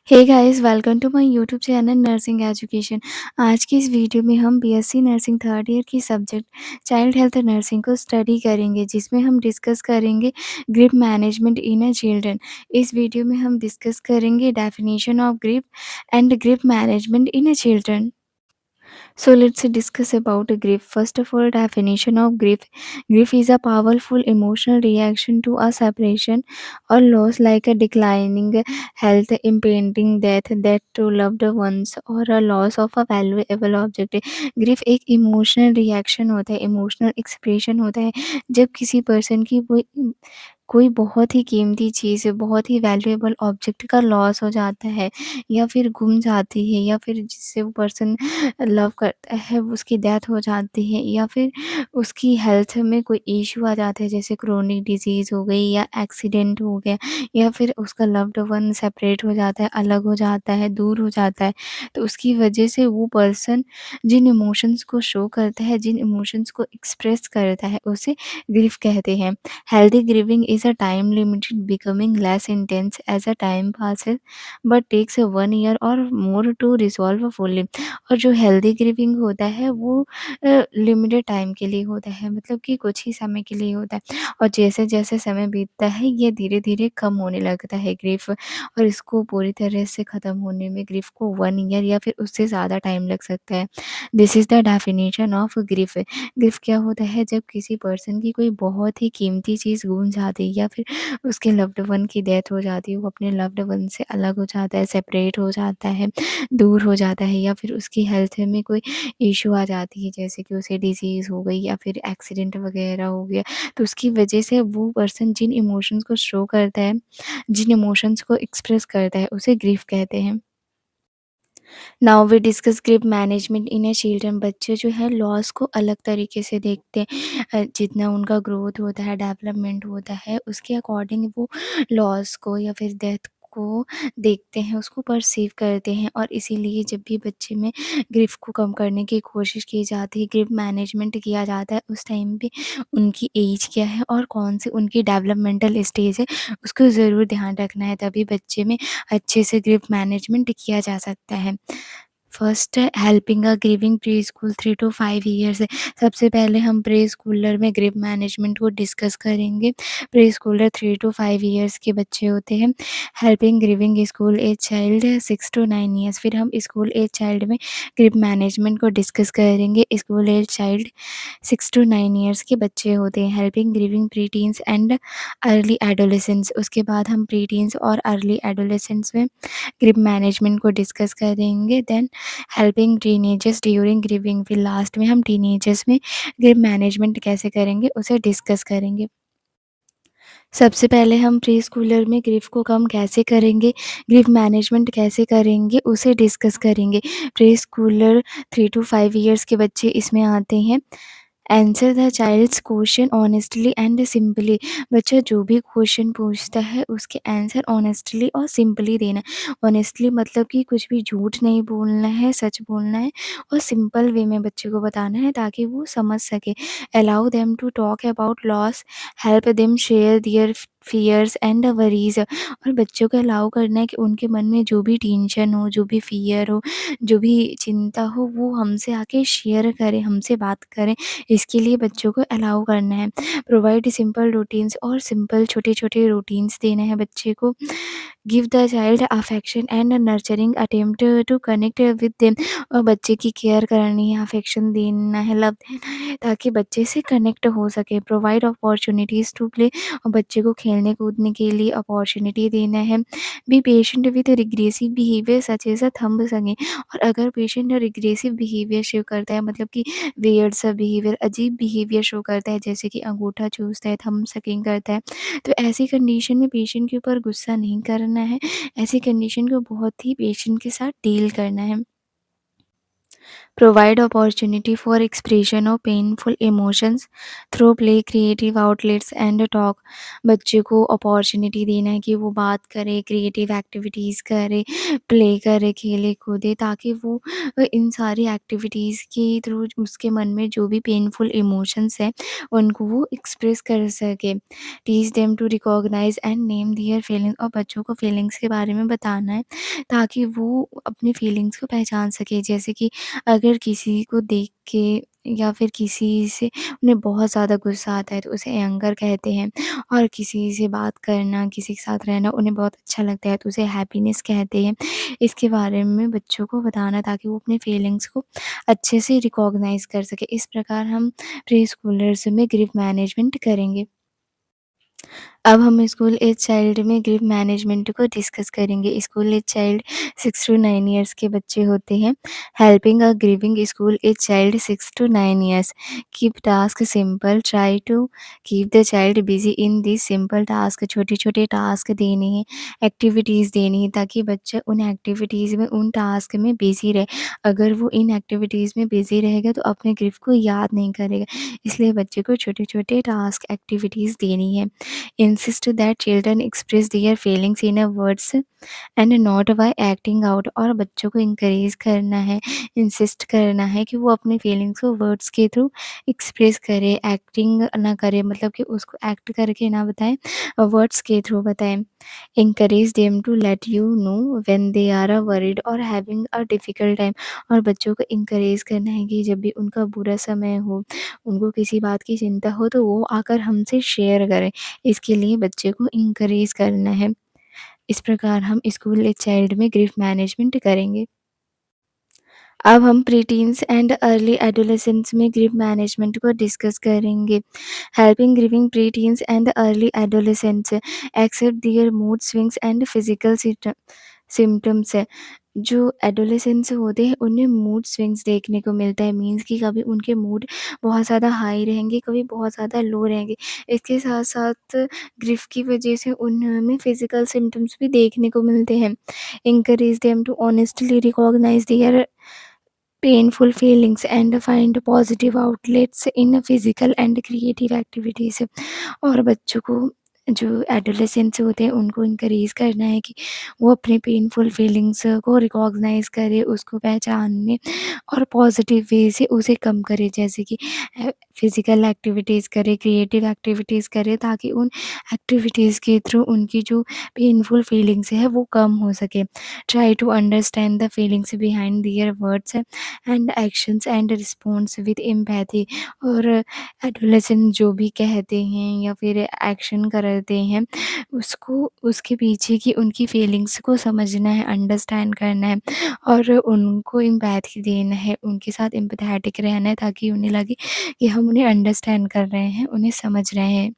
Hey guys welcome to my YouTube channel nursing education. आज की इस वीडियो में हम बीएससी नर्सिंग थर्ड ईयर की सब्जेक्ट चाइल्ड हेल्थ नर्सिंग को स्टडी करेंगे, जिसमें हम डिस्कस करेंगे grief management in a children. इस वीडियो में हम डिस्कस करेंगे definition of grief and grief management in a children. So let's discuss about grief. First of all, definition of grief. Grief is a powerful emotional reaction to a separation or loss, like a declining health, impending death to loved ones, or a loss of a valuable object. Grief एक emotional reaction होता है, emotional expression होता है जब किसी person की कोई बहुत ही कीमती चीज़, बहुत ही वैल्यूएबल ऑब्जेक्ट का लॉस हो जाता है या फिर गुम जाती है, या फिर जिससे वो पर्सन लव करता है उसकी डेथ हो जाती है, या फिर उसकी हेल्थ में कोई इश्यू आ जाता है, जैसे क्रोनिक डिजीज़ हो गई या एक्सीडेंट हो गया, या फिर उसका लव्ड वन सेपरेट हो जाता है, अलग हो जाता है, दूर हो जाता है। तो उसकी वजह से वो पर्सन जिन इमोशंस को शो करता है, जिन इमोशंस को एक्सप्रेस करता है, उसे ग्रीफ कहते हैं। Healthy grieving is a time limited, becoming less intense as a time passes, but takes 1 year और मोर टू रिज़ॉल्व फुल्ली। और जो हेल्दी ग्रीविंग होता है वो लिमिटेड टाइम के लिए होता है, मतलब कि कुछ ही समय के लिए होता है, और जैसे-जैसे समय बीतता है ये धीरे-धीरे कम होने लगता है ग्रीफ, और इसको पूरी तरह से ख़त्म होने में ग्रीफ को 1 ईयर या फिर उससे ज़्यादा टाइम लग सकता है। This is the definition of grief. Grief क्या होता है? जब किसी पर्सन की कोई बहुत ही कीमती चीज़ गुम जाती है, या फिर उसके लव्ड वन की डेथ हो जाती है, वो अपने लव्ड वन से अलग हो जाता है, सेपरेट हो जाता है, दूर हो जाता है, या फिर उसकी हेल्थ में कोई इश्यू आ जाती है, जैसे कि उसे डिजीज़ हो गई या फिर एक्सीडेंट वगैरह हो गया। तो उसकी वजह से वो पर्सन जिन इमोशंस को शो करता है, जिन इमोशंस को एक्सप्रेस करता है, उसे ग्रीफ कहते हैं। Now we discuss grief management in a children. बच्चे जो है लॉस को अलग तरीके से देखते हैं। जितना उनका ग्रोथ होता है, डेवलपमेंट होता है, उसके अकॉर्डिंग वो लॉस को या फिर डेथ को देखते हैं, उसको परसीव करते हैं, और इसीलिए जब भी बच्चे में ग्रिफ को कम करने की कोशिश की जाती है, ग्रिप मैनेजमेंट किया जाता है, उस टाइम पे उनकी एज क्या है और कौन सी उनकी डेवलपमेंटल स्टेज है, उसको ज़रूर ध्यान रखना है, तभी बच्चे में अच्छे से ग्रिप मैनेजमेंट किया जा सकता है। फर्स्ट है helping a grieving preschool 3 to 5 years. सबसे पहले हम प्री स्कूलर में ग्रिप मैनेजमेंट को डिस्कस करेंगे। प्री स्कूलर 3 टू 5 ईयर्स के बच्चे होते हैं। Helping grieving school age child 6 to 9 years. फिर हम स्कूल एज चाइल्ड में ग्रिप मैनेजमेंट को डिस्कस करेंगे। School age child 6 to 9 years के बच्चे होते हैं। Helping grieving preteens and early adolescence. उसके बाद हम प्री टीन्स और अर्ली एडोलेसेंस में ग्रिप मैनेजमेंट को डिस्कस करेंगे। Then helping teenagers during grieving. फिर लास्ट में हम टीनेजर्स में ग्रिप मैनेजमेंट कैसे करेंगे उसे डिस्कस करेंगे। सबसे पहले हम प्री स्कूलर में ग्रीफ को कम कैसे करेंगे, ग्रीफ मैनेजमेंट कैसे करेंगे उसे डिस्कस करेंगे। प्री स्कूलर 3 टू 5 ईयर्स के बच्चे इसमें आते हैं। Answer the child's question honestly and simply. बच्चा जो भी क्वेश्चन पूछता है उसके आंसर ऑनेस्टली और सिंपली देना है। ऑनेस्टली मतलब कि कुछ भी झूठ नहीं बोलना है, सच बोलना है, और सिंपल वे में बच्चे को बताना है ताकि वो समझ सके। Allow them to talk about loss, help them share their fears and worries. और बच्चों को अलाउ करना है कि उनके मन में जो भी टेंशन हो, जो भी फियर हो, जो भी चिंता हो, वो हमसे आके शेयर करें, हमसे बात करें। इसके लिए बच्चों को अलाउ करना है। प्रोवाइड सिंपल रूटीन्स, और सिंपल छोटे-छोटे रूटीन्स देना है बच्चे को। Give the child affection and nurturing attempt to connect with them. और बच्चे की केयर करनी है, अफेक्शन देना है, लव देना है, ताकि बच्चे से कनेक्ट हो सके। Provide opportunities to play. और बच्चे को खेलने कूदने के लिए अपॉर्चुनिटी देना है। Be patient with regressive behaviour such as a thumb sucking. और अगर पेशेंट रिग्रेसिव बिहेवियर शो करता है, मतलब कि वियर्ड सा बिहेवियर, अजीब बिहेवियर शो करता है, जैसे कि अंगूठा चूसता है, थंब सकिंग करता है, तो ऐसी कंडीशन में पेशेंट के ऊपर गुस्सा नहीं करना है। ऐसी कंडीशन को बहुत ही पेशेंट के साथ डील करना है। Provide opportunity for expression of painful emotions through play, creative outlets and talk। बच्चे को अपॉर्चुनिटी देना है कि वो बात करे, क्रिएटिव एक्टिविटीज़ करे, प्ले करे, खेले कूदे, ताकि वो इन सारी एक्टिविटीज़ के थ्रू उसके मन में जो भी पेनफुल इमोशंस हैं उनको वो एक्सप्रेस कर सके। Teach them to recognise and name their feeling, और बच्चों को फीलिंग्स के बारे में बताना है ताकि वो अपनी फीलिंग्स को पहचान सके। जैसे कि अगर किसी को देख के या फिर किसी से उन्हें बहुत ज़्यादा गुस्सा आता है तो उसे एंगर कहते हैं, और किसी से बात करना, किसी के साथ रहना उन्हें बहुत अच्छा लगता है तो उसे हैप्पीनेस कहते हैं। इसके बारे में बच्चों को बताना ताकि वो अपने फीलिंग्स को अच्छे से रिकॉग्नाइज़ कर सकें। इस प्रकार हम प्री स्कूलर्स में ग्रिप मैनेजमेंट करेंगे। अब हम स्कूल एज चाइल्ड में ग्रिप मैनेजमेंट को डिस्कस करेंगे। School age child 6 to 9 years के बच्चे होते हैं। Helping a grieving school age child 6 to 9 years. Keep task simple, try to keep the child busy in this simple task. छोटे-छोटे task देने हैं, एक्टिविटीज़ देनी है ताकि बच्चा उन एक्टिविटीज़ में, उन टास्क में बिज़ी रहे। अगर वो इन एक्टिविटीज़ में बिज़ी रहेगा तो अपने ग्रिप को याद नहीं करेगा। इसलिए बच्चे को छोटे-छोटे टास्क, एक्टिविटीज़ देनी है। Insist that children express their feelings in a words and not bye acting out, और बच्चों को इंकरेज करना है, इंसिस्ट करना है कि वो अपनी फीलिंग्स को वर्ड्स के थ्रू एक्सप्रेस करे, एक्टिंग ना करे, मतलब कि उसको एक्ट करके ना बताएं, वर्ड्स के थ्रू बताएं। Encourage them to let you know when they are worried और हैविंग अ डिफ़िकल्ट टाइम, और बच्चों को इंकरेज करना है कि जब भी उनका बुरा समय हो, उनको किसी बात की चिंता हो तो वो आकर हमसे शेयर करें। इसके लिए बच्चे को इंकरेज करना है। इस प्रकार हम स्कूल एज चाइल्ड में ग्रीफ मैनेजमेंट करेंगे। अब हम प्री-टीन्स एंड अर्ली एडोलेसेंस में ग्रीफ मैनेजमेंट को डिस्कस करेंगे। Helping grieving preteens and early adolescents accept their mood swings and physical symptoms है। जो एडोलेसेंस होते हैं उनमें मूड स्विंग्स देखने को मिलता है, मीन्स कि कभी उनके मूड बहुत ज़्यादा हाई रहेंगे, कभी बहुत ज़्यादा लो रहेंगे। इसके साथ-साथ ग्रिफ की वजह से उनमें फिजिकल सिम्पटम्स भी देखने को मिलते हैं। Encourage them to honestly recognise their painful feelings and find positive outlets in physical and creative activities. और बच्चों को जो एडोलेसेंट्स होते हैं उनको इंकरेज करना है कि वो अपने पेनफुल फीलिंग्स को रिकॉग्नाइज करे, उसको पहचाने और पॉजिटिव वे से उसे कम करे। जैसे कि फिजिकल एक्टिविटीज़ करे, क्रिएटिव एक्टिविटीज़ करे, ताकि उन एक्टिविटीज़ के थ्रू उनकी जो पेनफुल फीलिंग्स है वो कम हो सके। Try to understand the feelings behind their words and actions and response with empathy. और एडोलेसेंट जो भी कहते हैं या फिर एक्शन करते हैं उसको, उसके पीछे की उनकी फीलिंग्स को समझना है, अंडरस्टैंड करना है और उनको एम्पैथी देना है, उनके साथ एम्पैथेटिक रहना है ताकि उन्हें लगे कि हम उन्हें अंडरस्टैंड कर रहे हैं, उन्हें समझ रहे हैं।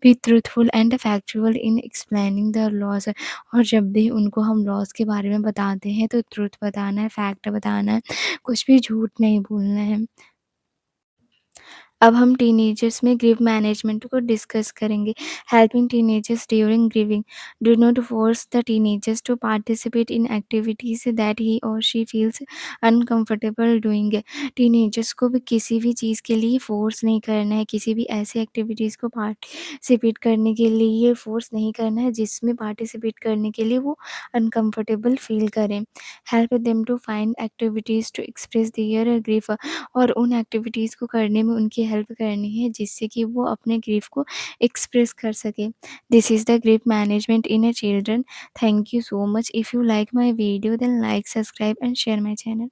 Be truthful and factual in explaining the loss. और जब भी उनको हम लॉस के बारे में बताते हैं तो ट्रुथ बताना है, फैक्ट बताना है, कुछ भी झूठ नहीं बोलना है। अब हम टीनेजर्स में ग्रीव मैनेजमेंट को डिस्कस करेंगे। Helping teenagers during grieving. Do not force the teenagers to participate in activities that he और she feels uncomfortable doing. Teenagers को भी किसी भी चीज़ के लिए फोर्स नहीं करना है, किसी भी ऐसी एक्टिविटीज़ को पार्टिसिपेट करने के लिए फोर्स नहीं करना है जिसमें पार्टिसिपेट करने के लिए वो अनकंफर्टेबल फील करें। Help them to find activities to express their grief. और उन एक्टिविटीज़ को करने में उनकी हेल्प करनी है जिससे कि वो अपने ग्रीफ को एक्सप्रेस कर सके। This is the grief management in a children. Thank you so much. If you like my video then like, subscribe and share my channel.